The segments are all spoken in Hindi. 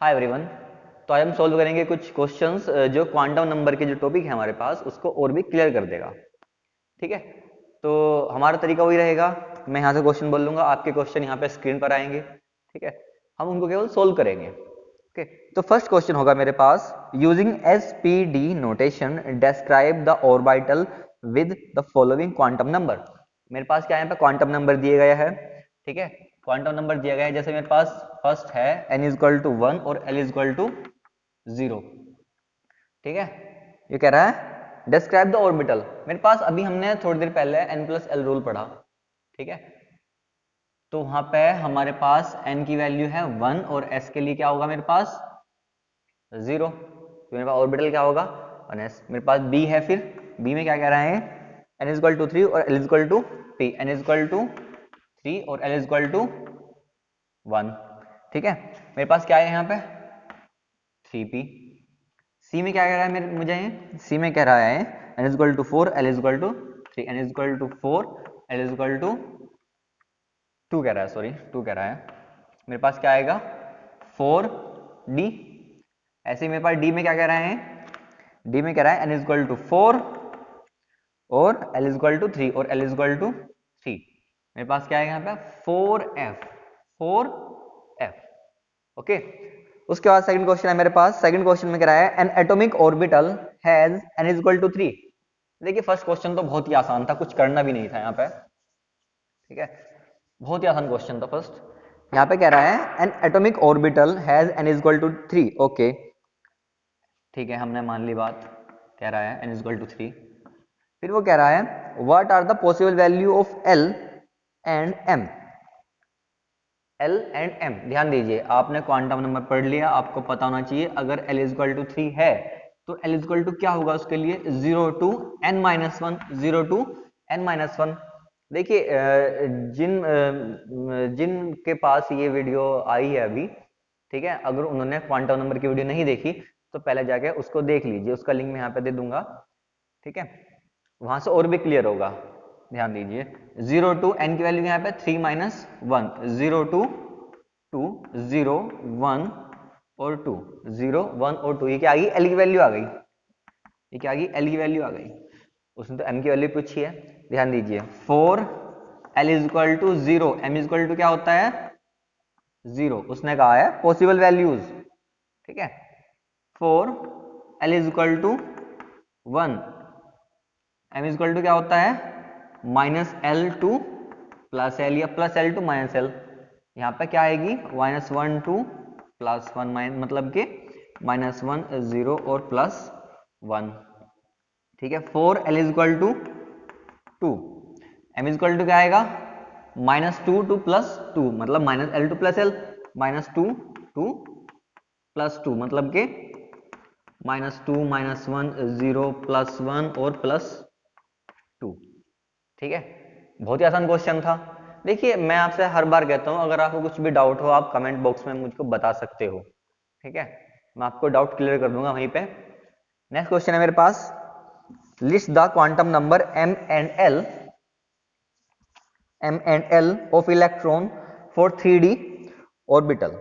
Hi everyone. तो आज हम सॉल्व करेंगे कुछ क्वेश्चंस जो क्वांटम नंबर के जो टॉपिक है हमारे पास उसको और भी क्लियर कर देगा। ठीक है, तो हमारा तरीका वही रहेगा। मैं यहाँ से क्वेश्चन बोल लूंगा, आपके क्वेश्चन यहाँ पे स्क्रीन पर आएंगे। ठीक है, हम उनको केवल सोल्व करेंगे। ओके, तो फर्स्ट क्वेश्चन होगा मेरे पास, using SPD notation describe the orbital with the following quantum number. मेरे पास क्या है, यहाँ पे क्वांटम नंबर दिए गया है। ठीक है, क्वांटम नंबर दिया गया है, जैसे मेरे पास फर्स्ट है n=1 और l=0। ठीक है, ये कह रहा है डिस्क्राइब द ऑर्बिटल। मेरे पास अभी हमने थोड़ी देर पहले n+l रूल पढ़ा। ठीक है, तो वहां पे हमारे पास n की वैल्यू है 1 और s के लिए क्या होगा मेरे पास 0। तो मेरे पास ऑर्बिटल क्या होगा 1s। मेरे पास b है, फिर b में क्या कह रहा है, n=3 और l=p, n=3 और l=1। ठीक है, मेरे पास क्या है यहाँ पे 3p। c में क्या कह रहा है मेरे मुझे, c में कह रहा है n=4 l=3, n=4 l=2 कह रहा है, सॉरी 2 कह रहा है। मेरे पास क्या आएगा 4d। ऐसे ही मेरे पास d में क्या कह रहा है, d में कह रहा है n=4 और l=3 और l=3। मेरे पास क्या आएगा यहाँ पे 4f। ओके, उसके बाद सेकंड क्वेश्चन है मेरे पास। सेकंड क्वेश्चन में कह रहा है N atomic orbital has n=3। देखिए फर्स्ट क्वेश्चन तो बहुत ही आसान था, कुछ करना भी नहीं था यहाँ पे। ठीक है, बहुत ही आसान क्वेश्चन था फर्स्ट। यहाँ पे कह रहा है N atomic orbital has n=3। Okay, ठीक है, हमने मान ली बात, कह रहा है n=3। फिर वो कह रहा है what are the possible value of l and m। L and M, ध्यान दीजिए, आपने क्वांटम नंबर पढ़ लिया, आपको पता होना चाहिए अगर L=3 है तो L क्या होगा उसके लिए 0 to n-1, 0 to n-1। देखिए जिन के पास ये वीडियो आई है अभी, ठीक है, अगर उन्होंने क्वांटम नंबर की वीडियो नहीं देखी तो पहले जाके उसको देख लीजिए, उसका लिंक मैं यहाँ पे दे दूंगा। ठीक है, वहां से और भी क्लियर होगा। ध्यान दीजिए 0 to n की वैल्यू यहाँ पे 3-1, 0 to 2, 0, 1 और 2, 0, 1 और 2। ये क्या आ गई, l की वैल्यू आ गई। ये क्या आ गई, l की वैल्यू आ गई। उसने तो m की वैल्यू पूछी है। ध्यान दीजिए 4 l=0, m= क्या होता है 0। उसने कहा है पॉसिबल वैल्यूज। ठीक है, 4 l=1, m= क्या होता है -l to +l या +l to -l। यहाँ पे क्या आएगी -1 to +1, मतलब कि -1, 0 और +1। ठीक है, 4 l=2, m= क्या आएगा -2 to +2, मतलब -l to +l, -2 to +2, मतलब कि -2, -1, 0, +1 और +2। ठीक है, बहुत ही आसान क्वेश्चन था। देखिए मैं आपसे हर बार कहता हूं, अगर आपको कुछ भी डाउट हो आप कमेंट बॉक्स में मुझको बता सकते हो। ठीक है, मैं आपको डाउट क्लियर कर दूंगा वहीं पे। नेक्स्ट क्वेश्चन है मेरे पास, list the quantum number m and l of electron for 3D orbital.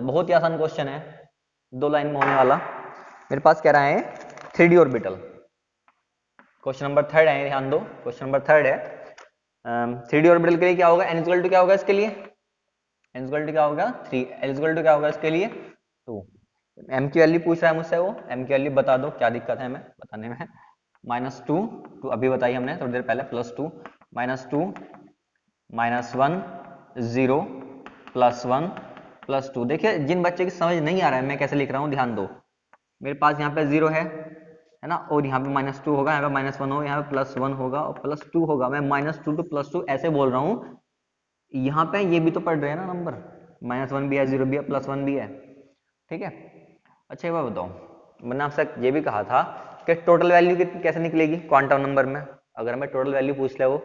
बहुत ही आसान क्वेश्चन है, 2 लाइन में होने वाला। मेरे पास कह रहा है 3D ऑर्बिटल। क्वेश्चन नंबर 3 है, ध्यान दो, क्वेश्चन नंबर 3 है। 3D ऑर्बिटल के लिए क्या होगा, n= क्या होगा इसके लिए, n= क्या होगा 3, l= क्या होगा इसके लिए 2। m की वैल्यू पूछ रहा है मुझसे, वो m की वैल्यू बता दो, क्या दिक्कत है हमें बताने में। -2 अभी बताई हमने थोड़ी देर पहले, +2, -2, -1, 0, +1, +2। देखिए जिन बच्चे की समझ नहीं आ रहा है मैं कैसे लिख रहा हूँ, ध्यान दो। मेरे पास यहाँ पे 0 है ना, और यहाँ पे -2 होगा, यहाँ पे -1 होगा, यहाँ पे +1 होगा और +2 होगा। मैं -2 to +2 ऐसे बोल रहा हूँ, यहाँ पे ये भी तो पढ़ रहे हैं ना नंबर, -1 भी है, 0 भी है, +1 भी है। ठीक है, अच्छा एक बात बताओ, मैंने आपसे ये भी कहा था कि टोटल वैल्यू कैसे निकलेगी क्वांटम नंबर में। अगर हमें टोटल वैल्यू पूछ ले, वो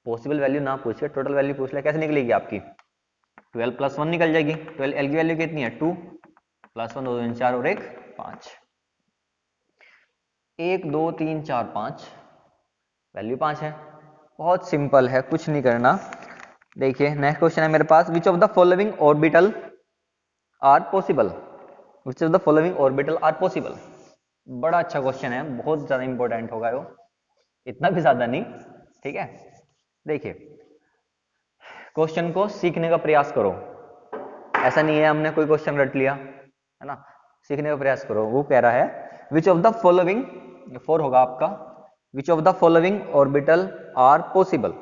पॉसिबल वैल्यू ना पूछ के टोटल वैल्यू पूछ ले, कैसे निकलेगी आपकी 12 + 1 निकल जाएगी। 12 l की वैल्यू कितनी है 2, +1 2 3 4 और 1 5, 1 2 3 4 5, वैल्यू 5 है। बहुत सिंपल है, कुछ नहीं करना। देखिए नेक्स्ट क्वेश्चन है मेरे पास, which of the following orbital are possible, which of the following orbital are possible. बड़ा अच्छा क्वेश्चन है, बहुत ज्यादा इंपॉर्टेंट होगा वो, इतना भी ज्यादा नहीं, ठीक है। देखिए क्वेश्चन को सीखने का प्रयास करो, ऐसा नहीं है हमने कोई क्वेश्चन रट लिया, है ना, सीखने का प्रयास करो। वो कह रहा है विच ऑफ द फॉलोइंग, 4 होगा आपका, which of the following orbital are possible.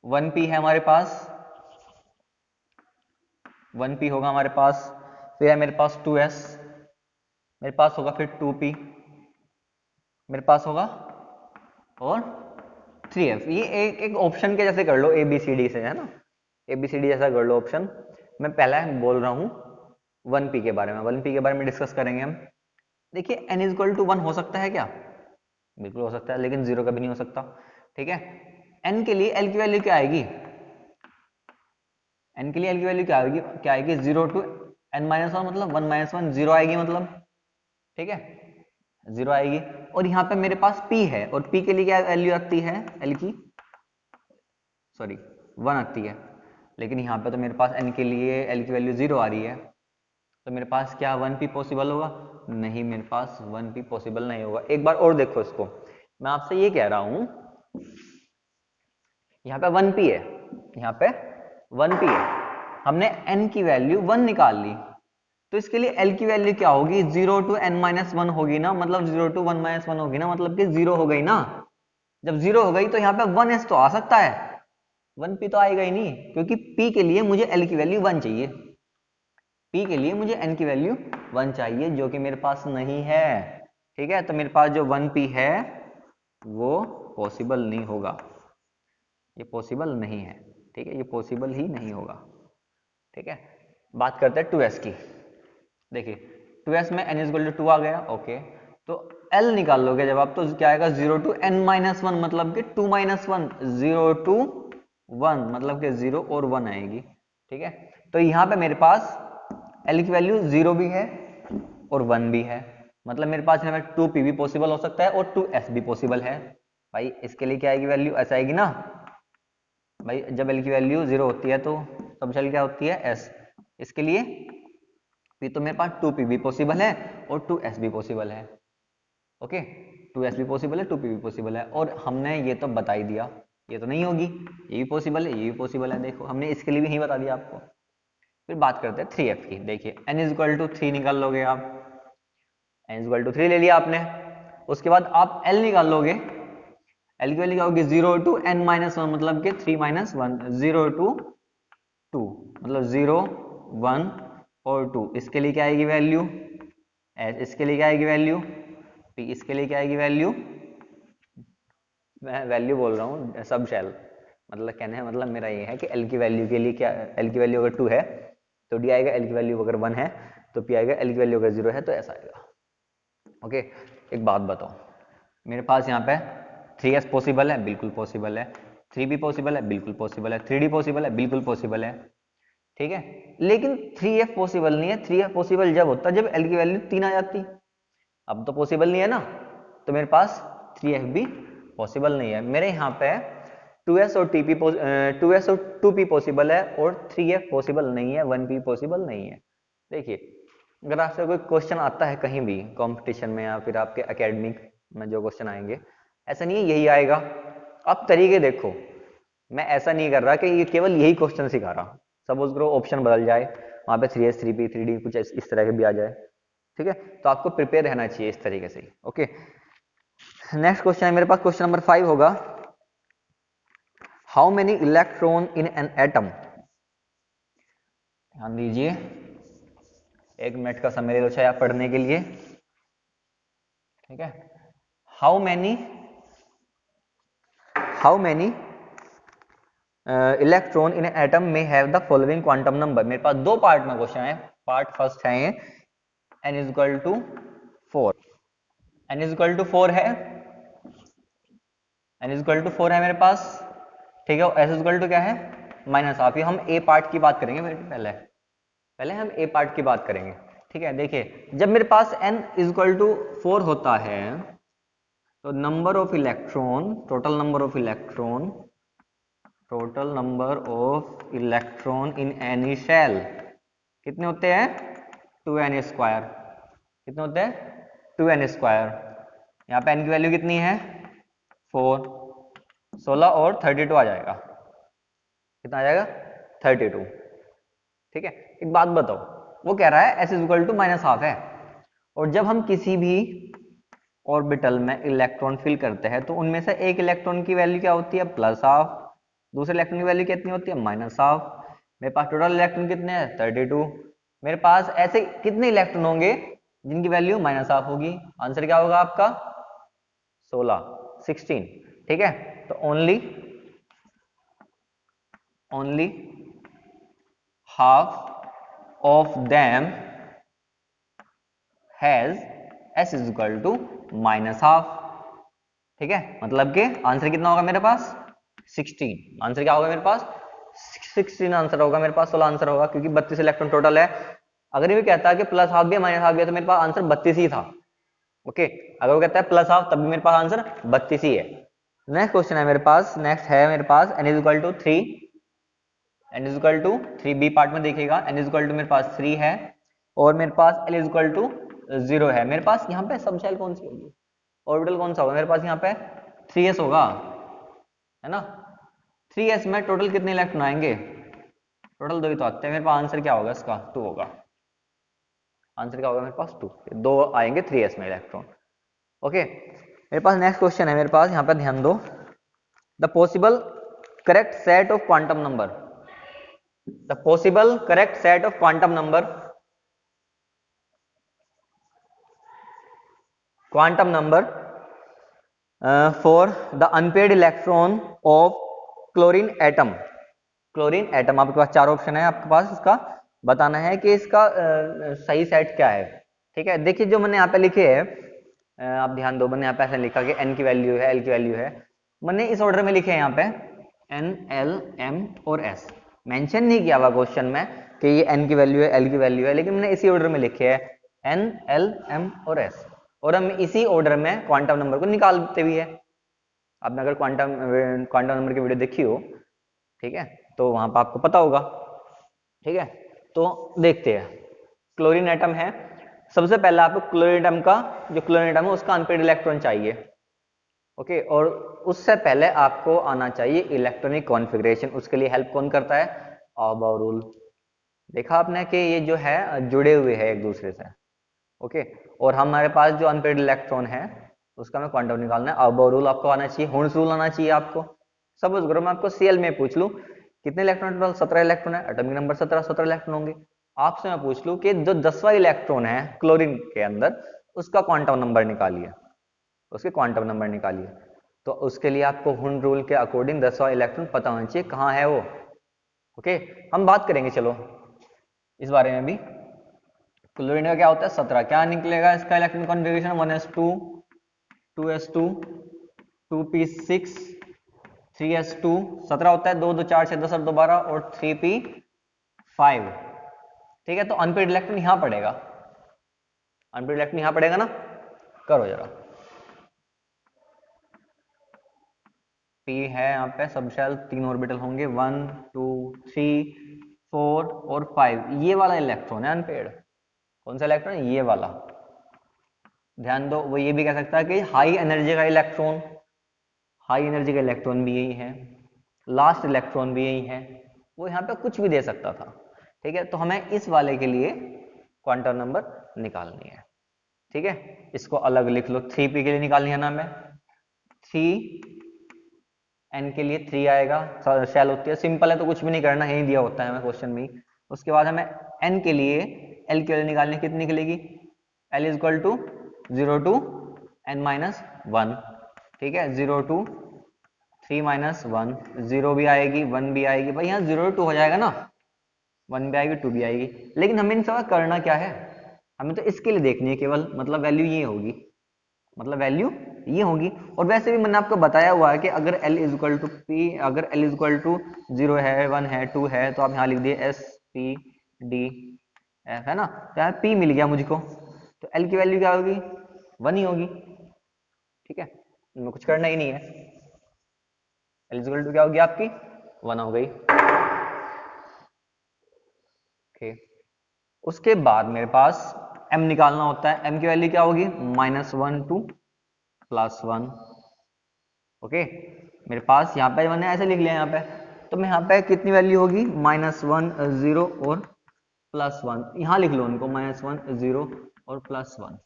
1p है हमारे पास, 1p होगा हमारे पास, फिर है मेरे पास 2s, मेरे पास होगा फिर 2p, मेरे पास होगा और 3f। ये एक ऑप्शन के जैसे कर लो, ABCD से, है ना, ABCD जैसा कर लो ऑप्शन। मैं पहला बोल रहा हूँ 1p के बारे में, 1p के बारे में डिस्कस करेंगे हम। देखिए n इक्वल टू 1 हो सकता है क्या? बिल्कुल हो सकता है, लेकिन 0 कभी नहीं हो सकता, ठीक है। n के लिए l की वैल्यू क्या आएगी? n के लिए l की वैल्यू क्या आएगी? 0 टू n माइनस 1, मतलब 1 माइनस 1 0 आएगी, मतलब, ठीक है, 0 आएगी। और यहाँ पे मेरे पास p है, और p के लिए क्या वैल्यू आती है l की? सॉरी 1 आती है, लेकिन यहाँ पे तो मेरे पास n के लिए l की वैल्यू 0 आ रही है, तो मेरे पास क्या 1p पॉसिबल होगा? नहीं, मेरे पास 1p पॉसिबल नहीं होगा। एक बार और देखो इसको, मैं आपसे ये कह रहा हूं, यहाँ पे 1p है, यहाँ पे 1p है, हमने n की वैल्यू 1 निकाल ली, तो इसके लिए l की वैल्यू क्या होगी? 0 टू n माइनस 1 होगी ना, मतलब 0 टू 1 माइनस 1 होगी ना, मतलब कि 0 हो गई ना। जब 0 हो गई तो यहाँ पे 1s तो आ सकता है, 1p तो आएगा ही नहीं, क्योंकि p के लिए मुझे l की वैल्यू 1 चाहिए, p के लिए मुझे n की वैल्यू 1 चाहिए, जो कि मेरे पास नहीं है, ठीक है। तो मेरे पास जो 1p है वो पॉसिबल नहीं होगा, ये पॉसिबल नहीं है, ठीक है, ये पॉसिबल ही नहीं होगा, ठीक है। बात करते हैं 2s की। देखिए 2s में n इक्वल टू 2 आ गया, ओके, तो l निकाल लोगे जब आप, तो क्या आएगा? 0 टू n माइनस 1, मतलब कि 2 माइनस 1, 0 टू 1, मतलब कि 0 और 1 आएगी, ठीक है। तो यहाँ पे मेरे पास l की वैल्यू 0 भी है और 1 भी है, मतलब मेरे पास यहाँ पे 2p भी पॉसिबल हो सकता है और 2s भी पॉसिबल है। भाई इसके लिए क्या आएगी वैल्यू? ऐसा आएगी ना भाई, जब l की वैल्यू 0 होती है तो सबशेल क्या होती है? s। इसके लिए p तो मेरे पास 2p भी पॉसिबल है और 2s भी पॉसिबल है, ओके, 2s भी पॉसिबल है, 2p भी पॉसिबल है, और हमने ये तो बता ही दिया ये तो नहीं होगी, ये भी पॉसिबल है, ये भी पॉसिबल है, देखो हमने इसके लिए भी नहीं बता दिया आपको। फिर बात करते हैं 3f की। देखिए n इक्वल टू 3 निकाल लोगे आप, n इक्वल टू 3 ले लिया आपने, उसके बाद आप l निकाल लोगे, l की वैल्यू क्या होगी? 0 टू n माइनस 1, मतलब कि 3 माइनस 1, 0 टू 2, मतलब 0 1 और 2, इसके लिए क्या आएगी वैल्यू? इसके लिए क्या आएगी वैल्यू? p, इसके लिए क्या आएगी वैल्यू? मैं वैल्यू बोल रहा हूँ, सब शेल, मतलब कहने का मतलब मेरा ये है कि l की वैल्यू के लिए क्या, l की वैल्यू अगर 2 है तो d आएगा, l की वैल्यू अगर 1 है तो p आएगा, l की वैल्यू अगर 0 है तो ऐसा आएगा, ओके। एक बात बताओ, मेरे पास यहाँ पे 3s पॉसिबल है, बिल्कुल पॉसिबल है, 3b पॉसिबल है, बिल्कुल पॉसिबल है, 3d पॉसिबल है, बिल्कुल पॉसिबल है, ठीक है, लेकिन 3f पॉसिबल नहीं है। 3f पॉसिबल जब होता है जब l की वैल्यू 3 आ जाती, अब तो पॉसिबल नहीं है ना, तो मेरे पास 3f भी पॉसिबल नहीं है। मेरे यहाँ पे 2s और 2s और 2p पॉसिबल है और 3f पॉसिबल नहीं है, 1p पॉसिबल नहीं है। देखिए अगर आपसे कोई क्वेश्चन आता है कहीं भी कंपटीशन में या फिर आपके एकेडमिक में जो क्वेश्चन आएंगे, ऐसा नहीं है यही आएगा, आप तरीके देखो, मैं ऐसा नहीं कर रहा कि ये केवल यही क्वेश्चन सिखा रहा, सपोज करो ऑप्शन बदल जाए, वहां पे 3s 3p 3d कुछ इस तरह के भी आ जाए, ठीक है, तो आपको प्रिपेयर रहना चाहिए इस तरीके से, ओके। नेक्स्ट क्वेश्चन है मेरे पास, क्वेश्चन नंबर 5 होगा, how many electron in an atom. ध्यान दीजिए, 1 मिनट का समय ले लो चाहे आप पढ़ने के लिए, ठीक है। How many electron in atom में have the following quantum number. मेरे पास 2 पार्ट में क्वेश्चन है, पार्ट फर्स्ट है ये, n equal to 4, n equal to 4 है, n इक्वल टू 4 है मेरे पास, ठीक है, s इक्वल टू क्या है? Minus half. हम ए पार्ट की बात करेंगे पहले हम ए पार्ट की बात करेंगे, ठीक है। देखिए जब मेरे पास n इक्वल टू 4 होता है तो number of electron, total number of electron in any shell कितने होते हैं 2n स्क्वायर, कितने होते हैं 2n स्क्वायर। यहाँ पे n की वैल्यू कितनी है 4, 16 और 32 आ जाएगा, कितना आ जाएगा 32। ठीक है, एक बात बताओ, वो कह रहा है s इज इक्वल टू -12 है, और जब हम किसी भी ऑर्बिटल में इलेक्ट्रॉन फिल करते हैं तो उनमें से एक इलेक्ट्रॉन की वैल्यू क्या होती है +12, दूसरे इलेक्ट्रॉन की वैल्यू कितनी होती है -12। मेरे पास टोटल इलेक्ट्रॉन कितने हैं 32, मेरे पास ऐसे कितने इलेक्ट्रॉन होंगे जिनकी वैल्यू -12 होगी। आंसर क्या होगा आपका 16। ठीक है, तो only half of them has s is equal to -12। ठीक है, मतलब कि आंसर कितना होगा मेरे पास 16। आंसर क्या होगा मेरे पास 16 आंसर होगा मेरे पास, 16 आंसर होगा, क्योंकि 32 इलेक्ट्रॉन टोटल है। अगर ये कहता है कि +12 भी -12 भी है तो मेरे पास आंसर 32 ही था। ओके, अगर वो कहता है +12 तब भी मेरे पास आंसर 32 ही है। नेक्स्ट क्वेश्चन है मेरे पास, नेक्स्ट है मेरे पास n is equal to 3, n is equal to 3 B part में देखिएगा, n इज इक्वल टू मेरे पास 3 है और मेरे पास l इज इक्वल टू 0 है। मेरे पास यहाँ पे सब शेल कौन सी होगी, ऑर्बिटल कौन सा होगा मेरे पास यहाँ पे 3s होगा, है ना। 3s में टोटल कितने इलेक्ट्रॉन आएंगे, टोटल 2 ही तो आते हैं। मेरे पास आंसर क्या होगा इसका 2 होगा, आंसर क्या होगा मेरे पास 2 आएंगे 3s में इलेक्ट्रॉन। ओके, मेरे पास नेक्स्ट क्वेश्चन है मेरे पास, यहाँ पे ध्यान दो। The possible correct set of quantum number, the possible correct set of quantum number, quantum number for the unpaired electron of chlorine atom. Chlorine atom आपके पास 4 ऑप्शन है, आपके पास इसका बताना है कि इसका सही सेट क्या है। ठीक है, देखिए जो मैंने यहाँ पे लिखे है, आप ध्यान दो, मैंने यहाँ पे ऐसा लिखा कि n की वैल्यू है, l की वैल्यू है, मैंने इस ऑर्डर में लिखे हैं यहाँ पे n, l, m और s। मेंशन नहीं किया हुआ क्वेश्चन में कि ये n की वैल्यू है, l की वैल्यू है, लेकिन मैंने इसी ऑर्डर में लिखे है n, l, m और s, और हम इसी ऑर्डर में क्वांटम नंबर को निकालते भी है। आपने अगर क्वांटम नंबर की वीडियो देखी हो, ठीक है, तो वहां पर आपको पता होगा। ठीक है, तो देखते हैं, क्लोरीन एटम है, सबसे पहले आपको क्लोरीन एटम का, जो क्लोरीन एटम है उसका अनपेड इलेक्ट्रॉन चाहिए। ओके, और उससे पहले आपको आना चाहिए इलेक्ट्रॉनिक कॉन्फ़िगरेशन। उसके लिए हेल्प कौन करता है, ऑबा रूल। देखा आपने कि ये जो है जुड़े हुए हैं एक दूसरे से। ओके, और हमारे पास जो अनपेड इलेक्ट्रॉन है उसका हमें क्वांटम निकालना है। ऑबा रूल आपको आना चाहिए, हुर्स रूल आना चाहिए आपको। सपोज करो मैं आपको सीएल में पूछ लूं कितने इलेक्ट्रॉन, टोटल 17 इलेक्ट्रॉन है, एटॉमिक नंबर 17 इलेक्ट्रॉन होंगे। आपसे मैं पूछ लूं कि जो 10वां इलेक्ट्रॉन है क्लोरीन के अंदर, उसका क्वांटम नंबर निकालिए, उसके क्वांटम नंबर निकालिए। तो उसके लिए आपको हुन रूल के अकॉर्डिंग 10वां इलेक्ट्रॉन पता होना चाहिए कहाँ है वो। ओके, हम बात करेंगे चलो इस बारे में भी। क्लोरीन का क्या होता है 17, क्या निकलेगा इसका electron configuration 1s2, 2s2, 2p6, 3s2, 17 होता है, 2 2 4 6 10 और 2 12 और 3p5। ठीक है, तो अनपेड इलेक्ट्रॉन यहां पड़ेगा, अनपेड इलेक्ट्रॉन यहां पड़ेगा ना, करो जरा। p है यहाँ पे सब शेल, 3 ऑर्बिटल होंगे, 1 2 3 4 और 5। ये वाला इलेक्ट्रॉन है अनपेड, कौन सा इलेक्ट्रॉन, ये वाला। ध्यान दो, वो ये भी कह सकता है कि हाई एनर्जी का इलेक्ट्रॉन, हाई एनर्जी का इलेक्ट्रॉन भी यही है, लास्ट इलेक्ट्रॉन भी यही है, वो यहाँ पे कुछ भी दे सकता था। ठीक है, तो हमें इस वाले के लिए क्वांटम नंबर निकालनी है। ठीक है, इसको अलग लिख लो, 3p के लिए निकालनी है ना हमें, 3n के लिए 3 आएगा, शेल होती है, सिंपल है तो कुछ भी नहीं करना, यही दिया होता है हमें क्वेश्चन में। उसके बाद हमें n के लिए, l के लिए निकालनी, कितनी निकलेगी, l is equal to 0 to n-1। ठीक है, 0 to 3-1, 0 भी आएगी 1 भी आएगी, भाई यहाँ 0 to 2 हो जाएगा ना, 1 भी आएगी 2 भी आएगी। लेकिन हमें इन सब करना क्या है, हमें तो इसके लिए देखनी है केवल, मतलब वैल्यू ये होगी, मतलब वैल्यू ये होगी। और वैसे भी मैंने आपको बताया हुआ है कि अगर l is equal to p, अगर l इज इक्वल टू 0 है, 1 है, 2 है, तो आप यहाँ लिख दिए s p d f, है ना, तो यहाँ p मिल गया मुझको, तो l की वैल्यू क्या होगी 1 ही होगी। ठीक है, इनमें कुछ करना ही नहीं है, एलिजिबल टू क्या होगी आपकी 1 हो गई। ओके, उसके बाद मेरे पास m निकालना होता है। m की वैल्यू क्या होगी? -1 टू +1। ओके, मेरे पास यहाँ पे मैंने ऐसे लिख लिया यहाँ पे, तो मैं यहाँ पे कितनी वैल्यू होगी? -1 0 और +1। यहाँ लिख लो उनको, -1 0 और +1।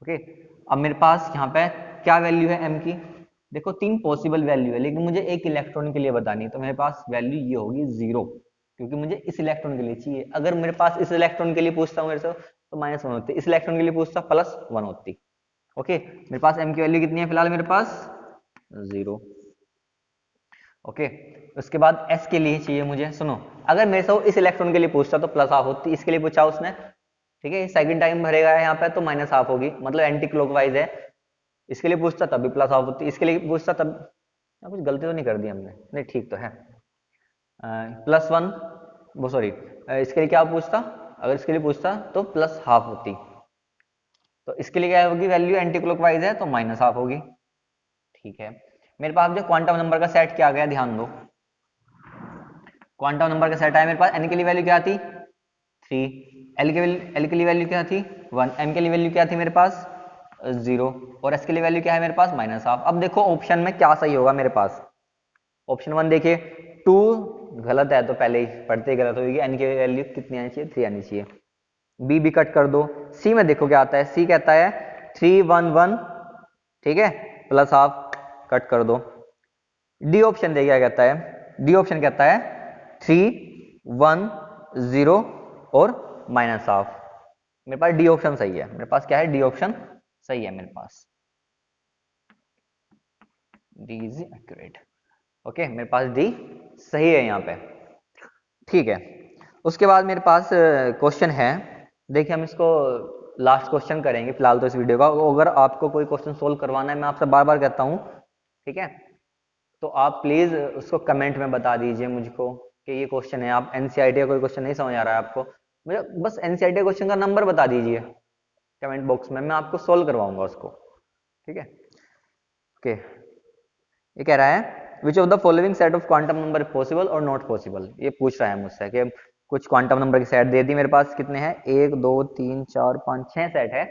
ओके, अब मेरे पास यहाँ पे क्या वैल्यू है m की? देखो 3 पॉसिबल वैल्यू है, लेकिन मुझे एक इलेक्ट्रॉन के लिए बतानी है, तो मेरे पास वैल्यू ये होगी 0, क्योंकि मुझे इस इलेक्ट्रॉन के लिए चाहिए। अगर मेरे पास इस इलेक्ट्रॉन के लिए पूछता हूँ मेरे से, तो -1 होती, इस इलेक्ट्रॉन के लिए पूछता +1 होती। ओके, मेरे पास m की वैल्यू कितनी है फिलहाल? मेरे पास 0। ओके, उसके बाद s के लिए चाहिए मुझे। सुनो, अगर मेरे से इस इलेक्ट्रॉन के लिए पूछता तो +1/2 होती, इसके लिए पूछा उसने, ठीक है, सेकंड टाइम भरेगा यहाँ पे तो -1/2 होगी, मतलब एंटी क्लॉकवाइज है। इसके लिए पूछता तब भी +1/2 होती, इसके लिए पूछता तब, कुछ गलती तो नहीं कर दी हमने? नहीं, ठीक तो है। +1, वो सॉरी, इसके लिए क्या पूछता? अगर इसके लिए पूछता तो +1/2 होती, तो इसके लिए क्या होगी वैल्यू? एंटी क्लॉकवाइज है तो -1/2 होगी। ठीक है, मेरे पास जो क्वांटम नंबर का सेट क्या आ गया, ध्यान दो। क्वांटम नंबर का सेट आया मेरे पास। n के लिए वैल्यू क्या थी? 3। l के लिए वैल्यू क्या थी? 1। m के लिए वैल्यू क्या थी मेरे पास? 0। और s के लिए वैल्यू क्या है मेरे पास? -1/2। अब देखो ऑप्शन में क्या सही होगा मेरे पास। ऑप्शन 1 देखिए, 2 गलत है, तो पहले ही पढ़ते ही गलत होगी। n की वैल्यू कितनी आनी चाहिए? 3 आनी चाहिए। b भी कट कर दो। c में देखो क्या आता है, c कहता है 3 1 1, ठीक है, +1/2, कट कर दो। डी ऑप्शन देखिए क्या कहता है, डी ऑप्शन कहता है 3 1 0 और -1/2। मेरे पास डी ऑप्शन सही है। मेरे पास क्या है? डी ऑप्शन सही है मेरे पास। D is accurate. ओके, मेरे पास डी सही है यहाँ पे। ठीक है, उसके बाद मेरे पास क्वेश्चन है। देखिए, हम इसको लास्ट क्वेश्चन करेंगे फिलहाल तो इस वीडियो का। अगर आपको कोई क्वेश्चन सोल्व करवाना है, मैं आपसे बार बार कहता हूँ, ठीक है, तो आप प्लीज उसको कमेंट में बता दीजिए मुझको कि ये क्वेश्चन है। आप एनसीईआरटी का कोई क्वेश्चन नहीं समझ आ रहा है आपको, मुझे बस एनसीईआरटी क्वेश्चन का नंबर बता दीजिए कमेंट बॉक्स में, मैं आपको सोल्व करवाऊंगा उसको। ठीक है, ओके, ये कह रहा है विच of the following set of quantum number possible और नॉट पॉसिबल। ये पूछ रहा है मुझसे कि कुछ क्वांटम नंबर की सेट दे दी मेरे पास, कितने हैं? 1 2 3 4 5 6 सेट है,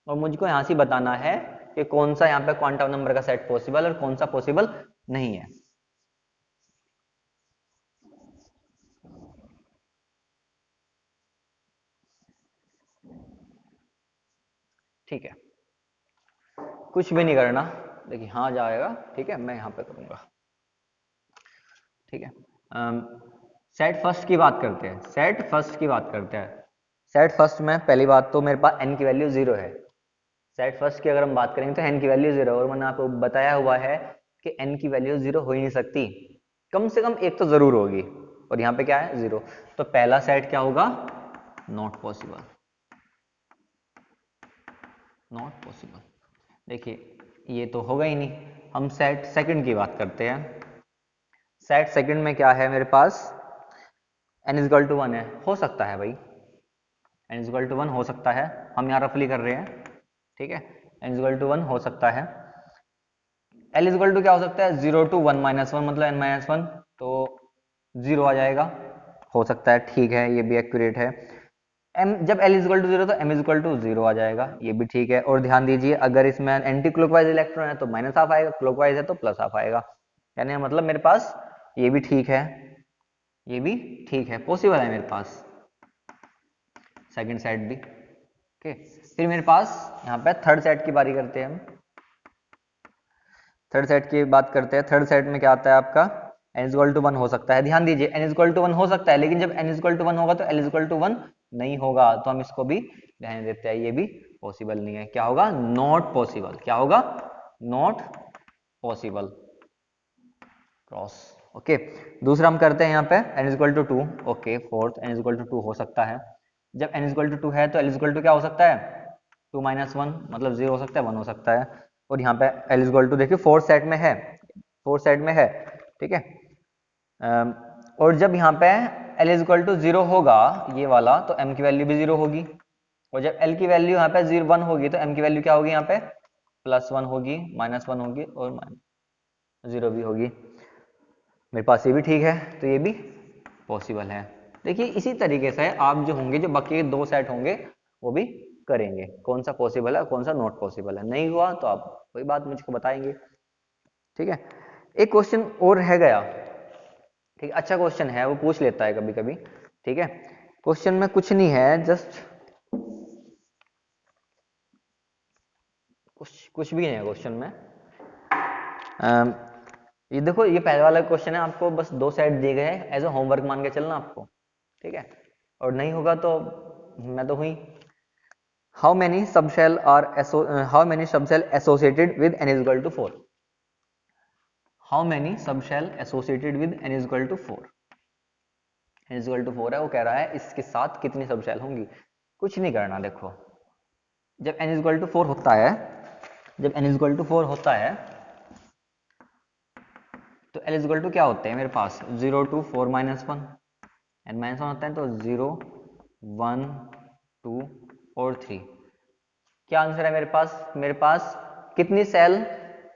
और मुझको यहाँ से बताना है कि कौन सा यहाँ पे क्वांटम नंबर का सेट पॉसिबल और कौन सा पॉसिबल नहीं है। ठीक है, कुछ भी नहीं करना। देखिए हाँ जाएगा, ठीक है, मैं यहाँ पे करूँगा। ठीक है, सेट फर्स्ट की बात करते हैं। सेट फर्स्ट की बात करते हैं। सेट फर्स्ट में पहली बात तो मेरे पास n की वैल्यू 0 है। सेट फर्स्ट की अगर हम बात करेंगे तो n की वैल्यू 0, और मैंने आपको बताया हुआ है कि n की वैल्यू 0 हो ही नहीं सकती, कम से कम एक तो जरूर होगी, और यहाँ पे क्या है? 0। तो पहला सेट क्या होगा? Not possible. Not possible. देखिए ये तो होगा ही नहीं। हम सेट सेकंड की बात करते हैं। सेट सेकंड में क्या है मेरे पास? n इजकल टू 1 है, हो सकता है भाई, n इजकल टू 1 हो सकता है, हम यहाँ रफली कर रहे हैं, ठीक है, n इजकल टू 1 हो सकता है। l इजकल टू क्या हो सकता है? 0 to 1 - 1, मतलब n - 1, तो 0 आ जाएगा, हो सकता है, ठीक है, ये भी एक्यूरेट है। m जब l इजकल टू 0 तो m इजकल टू 0 आ जाएगा, ये भी ठीक है। और ध्यान दीजिए, अगर इसमें एंटी क्लॉकवाइज इलेक्ट्रॉन है तो -1/2 आएगा, क्लॉकवाइज है तो +1/2 आएगा। यानी मतलब मेरे पास ये भी ठीक है, ये भी ठीक है, पॉसिबल है मेरे पास सेकंड सेट भी। ओके, फिर मेरे पास यहाँ पे थर्ड सेट की बारी करते हैं हम। थर्ड सेट की बात करते हैं। थर्ड सेट में क्या आता है आपका? n इजकल टू 1 हो सकता है। ध्यान दीजिए, n इजकल टू 1 हो सकता है, लेकिन जब n इजकल टू 1 होगा तो l इजकल टू 1 नहीं होगा, तो हम इसको भी ध्यान देते हैं, ये भी पॉसिबल नहीं है। क्या होगा? Not possible. क्या होगा? Not possible. क्रॉस। ओके, दूसरा हम करते हैं यहाँ पे n is equal to 2। Okay, fourth n is equal to 2 हो सकता है। जब n इजकल टू 2 है तो l इजकल टू क्या हो सकता है? 2 - 1, मतलब 0 हो सकता है, 1 हो सकता है। और यहाँ पे l इजकल टू देखिए फोर्थ सेट में है, फोर्थ सेट में है, ठीक है। और जब यहाँ पे l इजकल टू 0 होगा ये वाला, तो m की वैल्यू भी 0 होगी। और जब l की वैल्यू यहाँ पे 1 होगी तो m की वैल्यू क्या होगी? यहाँ पे +1 होगी, -1 होगी और 0 भी होगी। मेरे पास ये भी ठीक है, तो ये भी पॉसिबल है। देखिए इसी तरीके से आप जो होंगे, जो बाकी के 2 सेट होंगे वो भी करेंगे, कौन सा पॉसिबल है कौन सा नॉट पॉसिबल है। नहीं हुआ तो आप कोई बात मुझको बताएंगे। ठीक है, एक क्वेश्चन और है गया। ठीक, अच्छा क्वेश्चन है, वो पूछ लेता है कभी कभी। ठीक है, क्वेश्चन में कुछ नहीं है, जस्ट कुछ भी नहीं है क्वेश्चन में। ये देखो, ये पहले वाला क्वेश्चन है, आपको बस 2 सेट दिए गए हैं, एज अ होमवर्क मान के चलना आपको। ठीक है, और नहीं होगा तो मैं तो हुई। How many subshell associated with n is equal to 4? How many subshell associated with n is equal to 4? n is equal to 4 है, वो कह रहा है इसके साथ कितनी सबशेल होंगी। कुछ नहीं करना, देखो जब n is equal to 4 होता है, जब n is equal to 4 होता है तो l is equal to क्या होते हैं मेरे पास, 0 to 4 minus 1, n minus 1 होता है, तो 0 1 2 और 3। क्या आंसर है मेरे पास, मेरे पास कितनी सेल,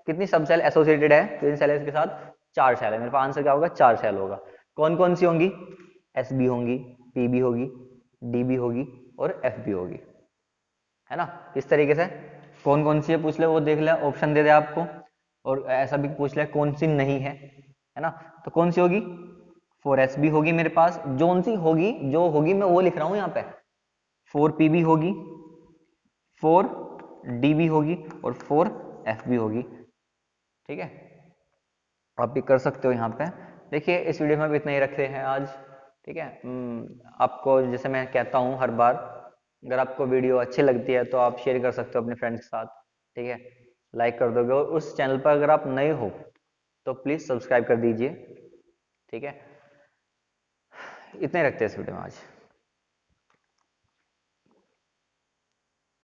कितनी सब सेल एसोसिएटेड है, कितनी सेल है इसके साथ, 4 सेल है मेरे पास। आंसर क्या होगा, 4 सेल होगा। कौन कौन सी होंगी, एस बी होंगी, पी बी होगी, डी बी होगी और एफ बी होगी, है ना। इस तरीके से कौन कौन सी है पूछ ले, वो देख ले, ऑप्शन दे दे आपको। और ऐसा भी पूछ ले कौन सी नहीं है ना। तो कौन सी होगी, 4 SB होगी मेरे पास, जोन सी होगी, जो होगी मैं वो लिख रहा हूं यहाँ पे। 4 PB होगी, 4 DB होगी और 4 FB होगी। ठीक है, आप भी कर सकते हो यहाँ पे। देखिए इस वीडियो में भी इतना ही रखते हैं आज। ठीक है, आपको जैसे मैं कहता हूँ हर बार, अगर आपको वीडियो अच्छी लगती है तो आप शेयर कर सकते हो अपने फ्रेंड्स के साथ। ठीक है, लाइक कर दोगे, और उस चैनल पर अगर आप नए हो तो प्लीज़ सब्सक्राइब कर दीजिए। ठीक है, इतना ही रखते हैं इस वीडियो में आज।